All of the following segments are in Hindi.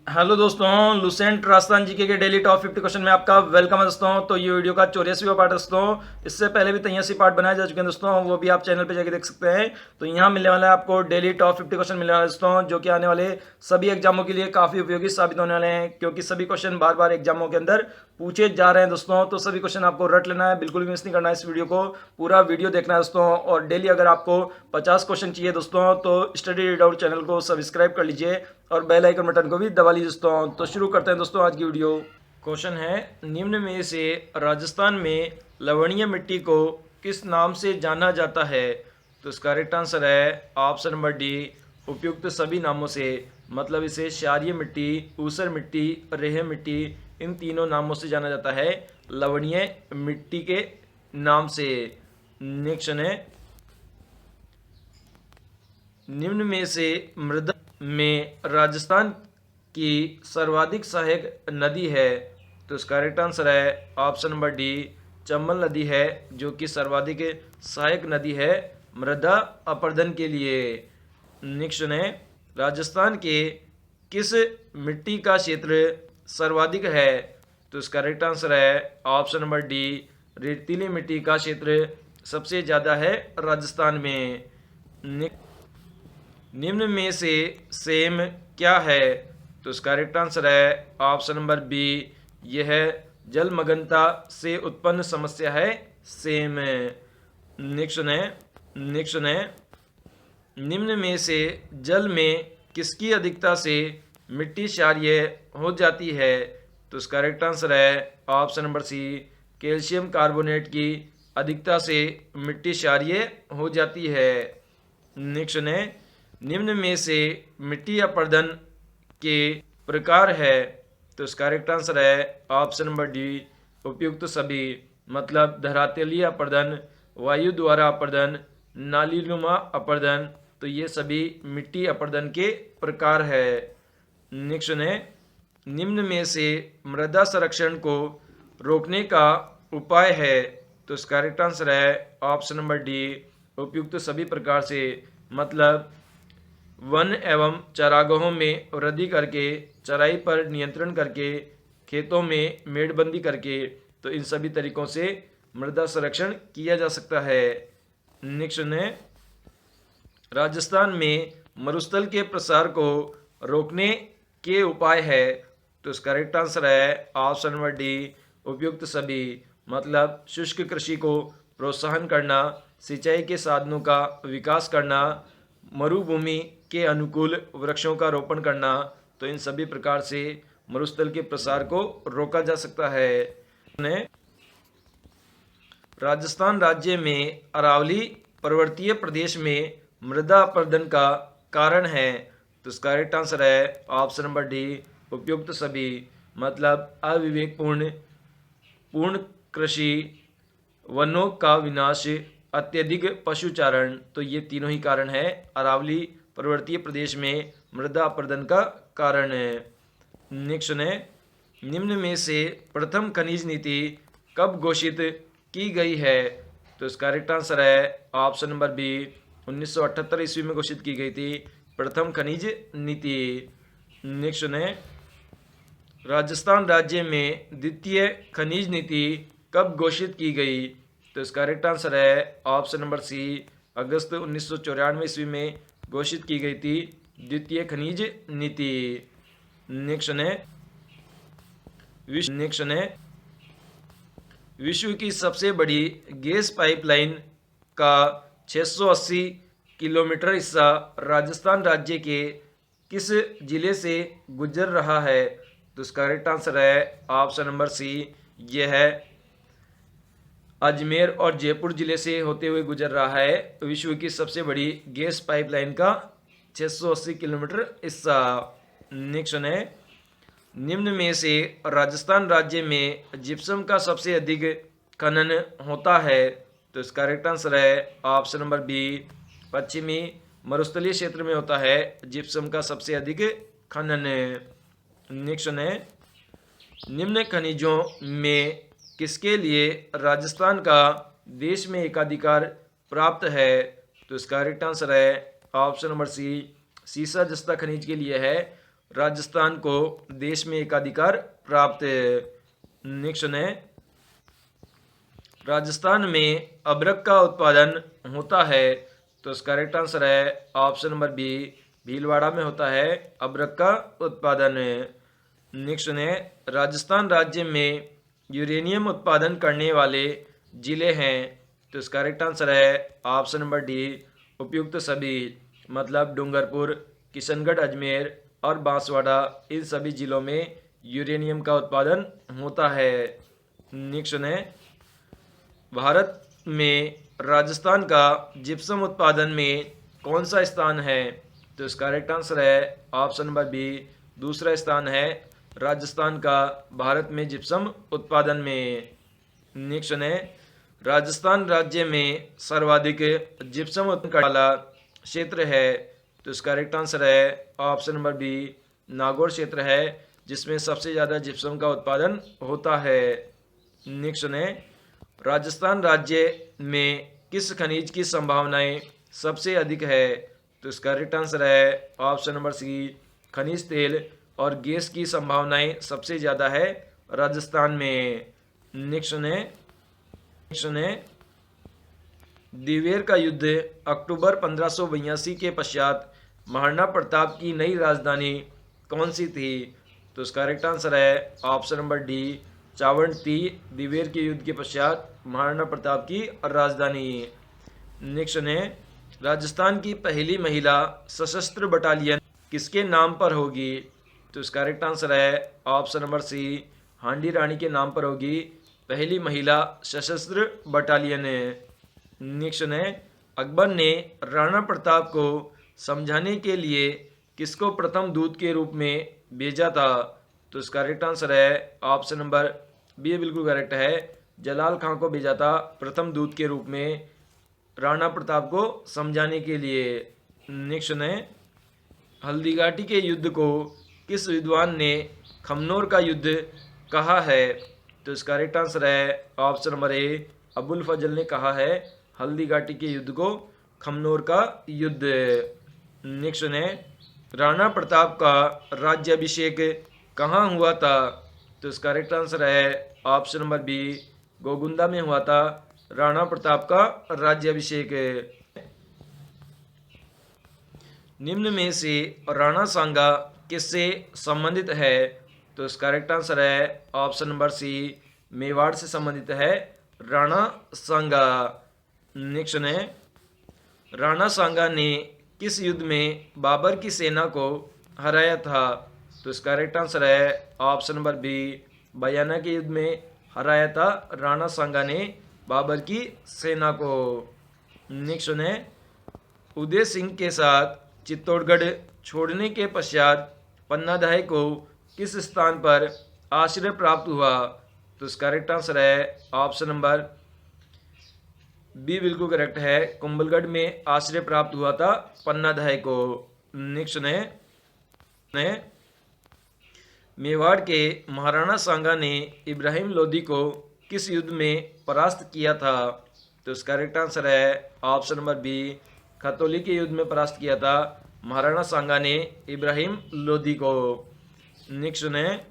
हेलो दोस्तों, लुसेंट राजस्थान जीके के डेली टॉप 50 क्वेश्चन में आपका वेलकम है दोस्तों। तो ये वीडियो का 84वां पार्ट है दोस्तों। इससे पहले भी 83 पार्ट बनाए जा चुके हैं दोस्तों, वो भी आप चैनल पे जाके देख सकते हैं। तो यहाँ मिलने वाला है आपको डेली टॉप 50 क्वेश्चन मिलने वाला है दोस्तों, जो कि आने वाले सभी एग्जामों के लिए काफी उपयोगी साबित होने वाले हैं, क्योंकि सभी क्वेश्चन बार बार एग्जामों के अंदर पूछे जा रहे हैं दोस्तों। तो सभी क्वेश्चन आपको रट लेना है, बिल्कुल भी मिस नहीं करना है। इस वीडियो को पूरा वीडियो देखना है दोस्तों। और डेली अगर आपको 50 क्वेश्चन चाहिए दोस्तों, तो स्टडी रीड आउट चैनल को सब्सक्राइब कर लीजिए और बेल आइकन बटन को भी दबा लीजिए दोस्तों। तो शुरू करते हैं दोस्तों आज की वीडियो। क्वेश्चन है, निम्न में से राजस्थान में लवणीय मिट्टी को किस नाम से जाना जाता है? तो इसका करेक्ट आंसर है ऑप्शन नंबर डी, उपयुक्त सभी नामों से। मतलब इसे क्षारीय मिट्टी, ऊसर मिट्टी, रेह मिट्टी, इन तीनों नामों से जाना जाता है, लवणीय मिट्टी के नाम से। नेक्स्ट है, निम्न में से मृदा में राजस्थान की सर्वाधिक सहायक नदी है? तो इसका करेक्ट आंसर है ऑप्शन नंबर डी, चंबल नदी है, जो कि सर्वाधिक सहायक नदी है मृदा अपरदन के लिए। नेक्स्ट है, राजस्थान के किस मिट्टी का क्षेत्र सर्वाधिक है? तो इसका करेक्ट आंसर है ऑप्शन नंबर डी, रेतीली मिट्टी का क्षेत्र सबसे ज़्यादा है राजस्थान में। निम्न में से सेम क्या है? तो इसका करेक्ट आंसर है ऑप्शन नंबर बी, यह जलमग्नता से उत्पन्न समस्या है सेम। नेक्स्ट है, निम्न में से जल में किसकी अधिकता से मिट्टी क्षारीय हो जाती है? तो इसका करेक्ट आंसर है option number C, calcium carbonate की अधिकता से मिट्टी क्षारीय हो जाती है। नेक्स्ट है, निम्न में से मिट्टी अपरदन के प्रकार है? तो इसका करेक्ट आंसर है ऑप्शन नंबर डी, उपयुक्त सभी। मतलब धरातलीय अपरदन, वायु द्वारा अपरदन, नालीनुमा अपरदन, तो ये सभी मिट्टी अपरदन के प्रकार है। नेक्स्ट है, निम्न में से मृदा संरक्षण को रोकने का उपाय है? तो इसका करेक्ट आंसर है ऑप्शन नंबर डी, उपयुक्त सभी प्रकार से। मतलब वन एवं चारागाहों में वृद्धि करके, चराई पर नियंत्रण करके, खेतों में मेड़बंदी करके, तो इन सभी तरीकों से मृदा संरक्षण किया जा सकता है। नेक्स्ट है, राजस्थान में मरुस्थल के प्रसार को रोकने के उपाय है? तो इसका करेक्ट आंसर है ऑप्शन नंबर डी, उपयुक्त सभी। मतलब शुष्क कृषि को प्रोत्साहन करना, सिंचाई के साधनों का विकास करना, मरुभूमि के अनुकूल वृक्षों का रोपण करना, तो इन सभी प्रकार से मरुस्थल के प्रसार को रोका जा सकता है। राजस्थान राज्य में अरावली पर्वतीय प्रदेश में मृदा अपरदन का कारण है? तो इसका करेक्ट आंसर है ऑप्शन नंबर डी, उपयुक्त सभी। मतलब अविवेकपूर्ण पूर्ण कृषि, वनों का विनाश, अत्यधिक पशुचारण, तो ये तीनों ही कारण है अरावली पर्वतीय प्रदेश में मृदा अपरदन का कारण है। नेक्स्ट है, निम्न में से प्रथम खनिज नीति कब घोषित की गई है? तो इसका करेक्ट आंसर है ऑप्शन नंबर बी, 1978 ईस्वी में घोषित की गई थी प्रथम खनिज नीति। नेक्स्ट है, राजस्थान राज्य में द्वितीय खनिज नीति कब घोषित की गई? तो इसका करेक्ट आंसर है ऑप्शन नंबर सी, अगस्त 1994 ईस्वी में घोषित की गई थी द्वितीय खनिज नीति। नेक्स्ट है, विश्व की सबसे बड़ी गैस पाइपलाइन का 680 किलोमीटर हिस्सा राजस्थान राज्य के किस जिले से गुजर रहा है? तो इसका करेक्ट आंसर है ऑप्शन नंबर सी, यह है अजमेर और जयपुर जिले से होते हुए गुजर रहा है विश्व की सबसे बड़ी गैस पाइपलाइन का 680 किलोमीटर हिस्सा। नेक्स्ट है, निम्न में से राजस्थान राज्य में जिप्सम का सबसे अधिक खनन होता है? तो इसका करेक्ट आंसर है ऑप्शन नंबर बी, पश्चिमी मरुस्थलीय क्षेत्र में होता है जिप्सम का सबसे अधिक खनन। नेक्स्ट है, निम्न खनिजों में किसके लिए राजस्थान का देश में एकाधिकार प्राप्त है? तो इसका करेक्ट आंसर है ऑप्शन नंबर सी, सीसा जस्ता खनिज के लिए है राजस्थान को देश में एकाधिकार प्राप्त। नेक्स्ट है, राजस्थान में अबरक का उत्पादन होता है। तो इसका करेक्ट आंसर है ऑप्शन नंबर बी, भीलवाड़ा में होता है अबरक का उत्पादन। नेक्स्ट है, राजस्थान राज्य में यूरेनियम उत्पादन करने वाले जिले हैं। तो इसका करेक्ट आंसर है ऑप्शन नंबर डी, उपयुक्त सभी, मतलब डूंगरपुर, किशनगढ़, अजमेर और बांसवाड़ा, इन सभी जिलों में यूरेनियम का उत्पादन होता है। नेक्स्ट है, भारत में राजस्थान का जिप्सम उत्पादन में कौन सा स्थान है। तो इसका करेक्ट आंसर है ऑप्शन नंबर बी, दूसरा स्थान है राजस्थान का भारत में जिप्सम उत्पादन में। नेक्स्ट है, राजस्थान राज्य में सर्वाधिक जिप्सम उत्पादन करने वाला क्षेत्र है। तो इसका करेक्ट आंसर है ऑप्शन नंबर बी, नागौर क्षेत्र है जिसमें सबसे ज़्यादा जिप्सम का उत्पादन होता है। नेक्स्ट है, राजस्थान राज्य में किस खनिज की संभावनाएं सबसे अधिक है। तो इसका करेक्ट आंसर है ऑप्शन नंबर सी, खनिज तेल और गैस की संभावनाएं सबसे ज़्यादा है राजस्थान में। नेक्स्ट है, दिवेर का युद्ध अक्टूबर 1582 के पश्चात महाराणा प्रताप की नई राजधानी कौन सी थी। तो इसका करेक्ट आंसर है ऑप्शन नंबर डी, चावंड थी दिवेर के युद्ध के पश्चात महाराणा प्रताप की राजधानी। नेक्स्ट है, राजस्थान की पहली महिला सशस्त्र बटालियन किसके नाम पर होगी। तो इसका करेक्ट आंसर है ऑप्शन नंबर सी, हांडी रानी के नाम पर होगी पहली महिला सशस्त्र बटालियन। नेक्स्ट है, अकबर ने राणा प्रताप को समझाने के लिए किसको प्रथम दूत के रूप में भेजा था। तो इसका करेक्ट आंसर है ऑप्शन नंबर बी, बिल्कुल करेक्ट है, जलाल खां को भेजा था प्रथम दूत के रूप में राणा प्रताप को समझाने के लिए। नेक्स्ट है, हल्दीघाटी के युद्ध को किस विद्वान ने खमनोर का युद्ध कहा है। तो इसका करेक्ट आंसर है ऑप्शन नंबर ए, अबुल फजल ने कहा है हल्दीघाटी के युद्ध को खमनोर का युद्ध। नेक्स्ट है, राणा प्रताप का राज्याभिषेक कहाँ हुआ था। तो इसका करेक्ट आंसर है ऑप्शन नंबर बी, गोगुंदा में हुआ था राणा प्रताप का राज्याभिषेक। निम्न में से राणा सांगा किससे संबंधित है। तो इसका करेक्ट आंसर है ऑप्शन नंबर सी, मेवाड़ से संबंधित है राणा सांगा। नेक्स्ट है, राणा सांगा ने किस युद्ध में बाबर की सेना को हराया था। तो इसका करेक्ट आंसर है ऑप्शन नंबर बी, बयाना के युद्ध में हराया था राणा सांगा ने बाबर की सेना को। नेक्स्ट है, उदय सिंह के साथ चित्तौड़गढ़ छोड़ने के पश्चात पन्नाधाय को किस स्थान पर आश्रय प्राप्त हुआ। तो इसका करेक्ट आंसर है ऑप्शन नंबर बी, बिल्कुल करेक्ट है, कुंभलगढ़ में आश्रय प्राप्त हुआ था पन्नाधाय को। नेक्स्ट है, मेवाड़ के महाराणा सांगा ने इब्राहिम लोदी को किस युद्ध में परास्त किया था। तो इसका करेक्ट आंसर है ऑप्शन नंबर बी, खतौली के युद्ध में परास्त किया था महाराणा सांगा ने इब्राहिम लोदी को। नेक्स्ट है,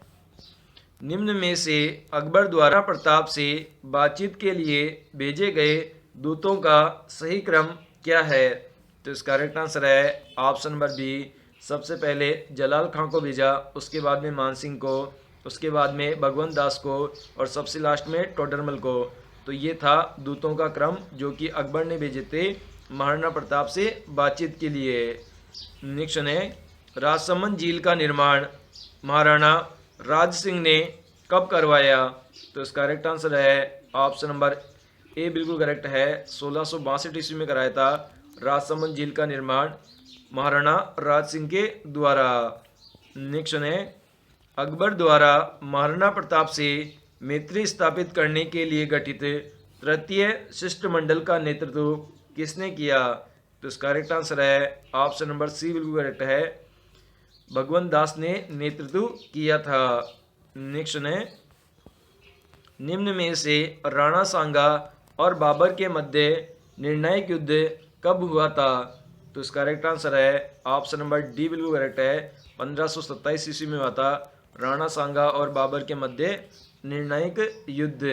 निम्न में से अकबर द्वारा प्रताप से बातचीत के लिए भेजे गए दूतों का सही क्रम क्या है। तो इसका करेक्ट आंसर है ऑप्शन नंबर बी, सबसे पहले जलाल खां को भेजा, उसके बाद में मानसिंह को, उसके बाद में भगवंत दास को और सबसे लास्ट में टोडरमल को। तो ये था दूतों का क्रम जो कि अकबर ने भेजे थे महाराणा प्रताप से बातचीत के लिए। नेक्स्ट है, राजसमंद झील का निर्माण महाराणा राज सिंह ने कब करवाया। तो इसका करेक्ट आंसर है ऑप्शन नंबर ए, बिल्कुल करेक्ट है, 1662 ईस्वी में कराया था राजसमंद झील का निर्माण महाराणा राज सिंह के द्वारा। नेक्स्ट है, अकबर द्वारा महाराणा प्रताप से मैत्री स्थापित करने के लिए गठित तृतीय शिष्टमंडल का नेतृत्व किसने किया। तो इसका करेक्ट आंसर है ऑप्शन नंबर सी, बिल्कुल करेक्ट है, भगवंत दास ने नेतृत्व किया था। नेक्स्ट है, निम्न में से राणा सांगा और बाबर के मध्य निर्णायक युद्ध कब हुआ था। तो इसका करेक्ट आंसर है ऑप्शन नंबर डी, बिल्कुल करेक्ट है, 1527 ईस्वी में हुआ था। राणा सांगा और बाबर के मध्य निर्णायक युद्ध।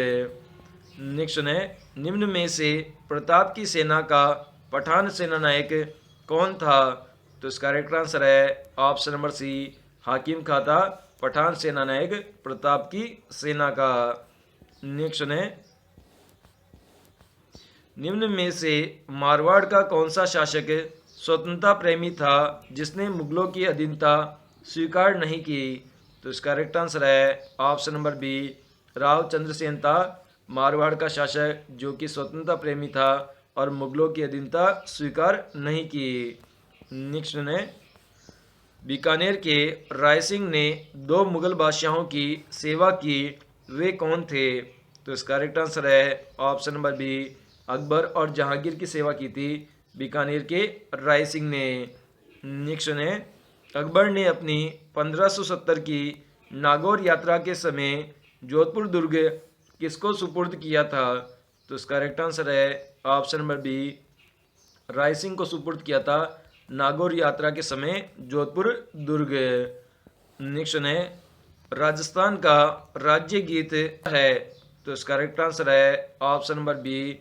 नेक्स्ट है, निम्न में से प्रताप की सेना का पठान सेनानायक कौन था? तो इसका करेक्ट आंसर है ऑप्शन नंबर सी, हाकिम खां था पठान सेनानायक प्रताप की सेना का। नेक्स्ट है, निम्न में से मारवाड़ का कौन सा शासक स्वतंत्रता प्रेमी था जिसने मुगलों की अधीनता स्वीकार नहीं की? तो इसका करेक्ट आंसर है option number B, Rao Chandrasen था मारवाड़ का शासक जो कि स्वतंत्रता प्रेमी था और मुगलों की अधीनता स्वीकार नहीं की। नेक्स्ट है, बीकानेर के राय सिंह ने 2 मुगल बादशाहों की सेवा की, वे कौन थे? तो इसका करेक्ट आंसर है ऑप्शन नंबर बी, अकबर और जहांगीर की सेवा की थी बीकानेर के राय सिंह ने। नेक्स्ट है, अकबर ने अपनी 1570 की नागौर यात्रा के समय जोधपुर दुर्ग किसको सुपुर्द किया था? तो इसका करेक्ट आंसर है option number B, Rai Singh को सुपुर्द किया था नागौर यात्रा के समय जोधपुर दुर्ग। नेक्स्ट है, राजस्थान का राज्य गीत है? तो इसका करेक्ट आंसर है ऑप्शन नंबर बी,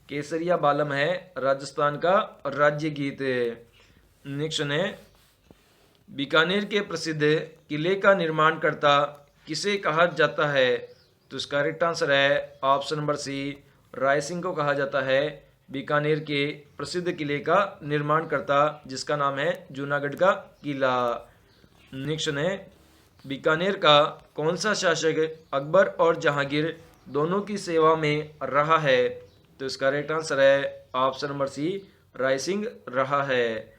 केसरिया बालम है राजस्थान का राज्य गीत। नेक्स्ट है, बीकानेर के प्रसिद्ध किले का निर्माणकर्ता किसे कहा जाता है? तो इसका करेक्ट आंसर है ऑप्शन नंबर सी, राय सिंह को कहा जाता है बीकानेर के प्रसिद्ध किले का निर्माणकर्ता, जिसका नाम है जूनागढ़ का किला। नेक्स्ट है, बीकानेर का कौन सा शासक अकबर और जहांगीर दोनों की सेवा में रहा है? तो इसका करेक्ट आंसर है ऑप्शन नंबर सी, राय सिंह रहा है।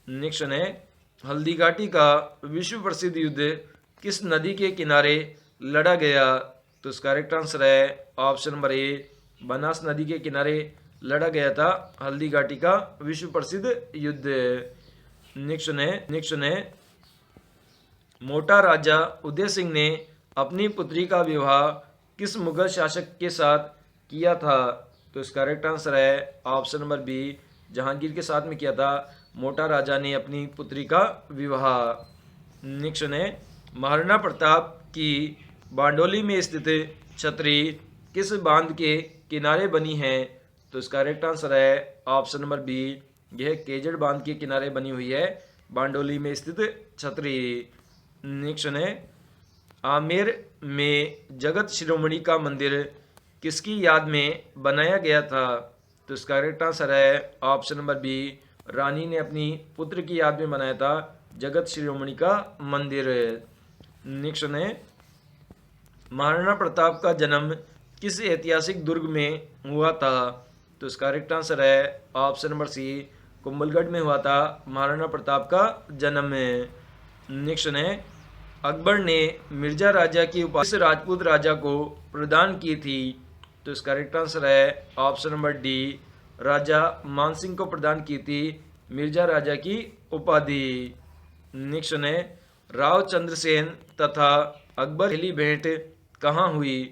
नेक्स्ट है, हल्दीघाटी का विश्व प्रसिद्ध युद्ध किस नदी के किनारे लड़ा गया? तो इसका करेक्ट आंसर है ऑप्शन नंबर ए, बनास नदी के किनारे लड़ा गया था हल्दीघाटी का विश्व प्रसिद्ध युद्ध। नेक्स्ट है, मोटा राजा उदय सिंह ने अपनी पुत्री का विवाह किस मुगल शासक के साथ किया था? तो इसका करेक्ट आंसर है ऑप्शन नंबर बी, जहांगीर के साथ में किया था मोटा राजा ने अपनी पुत्री का विवाह। नेक्स्ट है, महाराणा प्रताप की बांडोली में स्थित छतरी किस बांध के किनारे बनी है? तो इसका करेक्ट आंसर है ऑप्शन नंबर बी, यह केजड़ बांध के किनारे बनी हुई है बांडोली में स्थित छतरी। नेक्स्ट है, आमेर में जगत शिरोमणि का मंदिर किसकी याद में बनाया गया था? तो इसका करेक्ट आंसर है ऑप्शन नंबर बी, रानी ने अपनी पुत्र की याद में बनाया था जगत शिरोमणि का मंदिर। नेक्स्ट है, महाराणा प्रताप का जन्म किस ऐतिहासिक दुर्ग में हुआ था? तो इसका करेक्ट आंसर है ऑप्शन नंबर सी, कुंभलगढ़ में हुआ था महाराणा प्रताप का जन्म। नेक्स्ट है, अकबर ने मिर्जा राजा की उपाधि किस राजपूत राजा को प्रदान की थी? तो इसका करेक्ट आंसर है ऑप्शन नंबर डी, राजा मानसिंह को प्रदान की थी मिर्जा राजा की उपाधि। नेक्स्ट है, राव चंद्रसेन तथा अकबर पहली भेंट कहाँ हुई?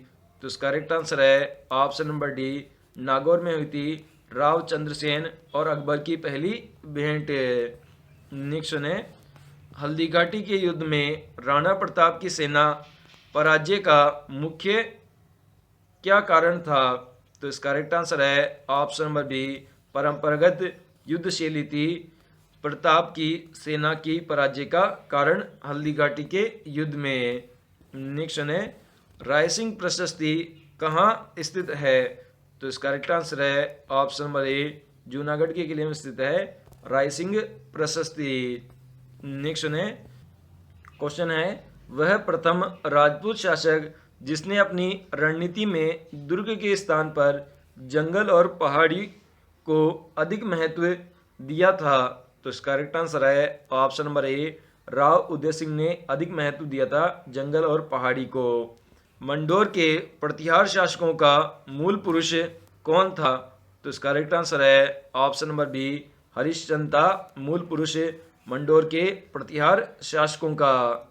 तो इसका करेक्ट आंसर है ऑप्शन नंबर डी, नागौर में हुई थी राव चंद्रसेन और अकबर की पहली भेंट। नेक्स्ट है, हल्दीघाटी के युद्ध में राणा प्रताप की सेना पराजय का मुख्य क्या कारण था? तो इसका करेक्ट आंसर है ऑप्शन नंबर बी, परंपरागत युद्ध शैली थी प्रताप की सेना की पराजय का कारण हल्दीघाटी के युद्ध में। नेक्स्ट है, राय सिंह प्रशस्ति कहाँ स्थित है? तो इसका करेक्ट आंसर है ऑप्शन नंबर ए, जूनागढ़ के किले में स्थित है राय सिंह प्रशस्ति। नेक्स्ट है, क्वेश्चन है, वह प्रथम राजपूत शासक जिसने अपनी रणनीति में दुर्ग के स्थान पर जंगल और पहाड़ी को अधिक महत्व दिया था? तो इसका करेक्ट आंसर है option number A, Rao Uday Singh ने अधिक महत्व दिया था जंगल और पहाड़ी को। मंडोर के प्रतिहार शासकों का मूल पुरुष कौन था? तो इसका करेक्ट आंसर है ऑप्शन नंबर बी, हरिश्चंद्र था मूल पुरुष मंडोर के प्रतिहार शासकों का।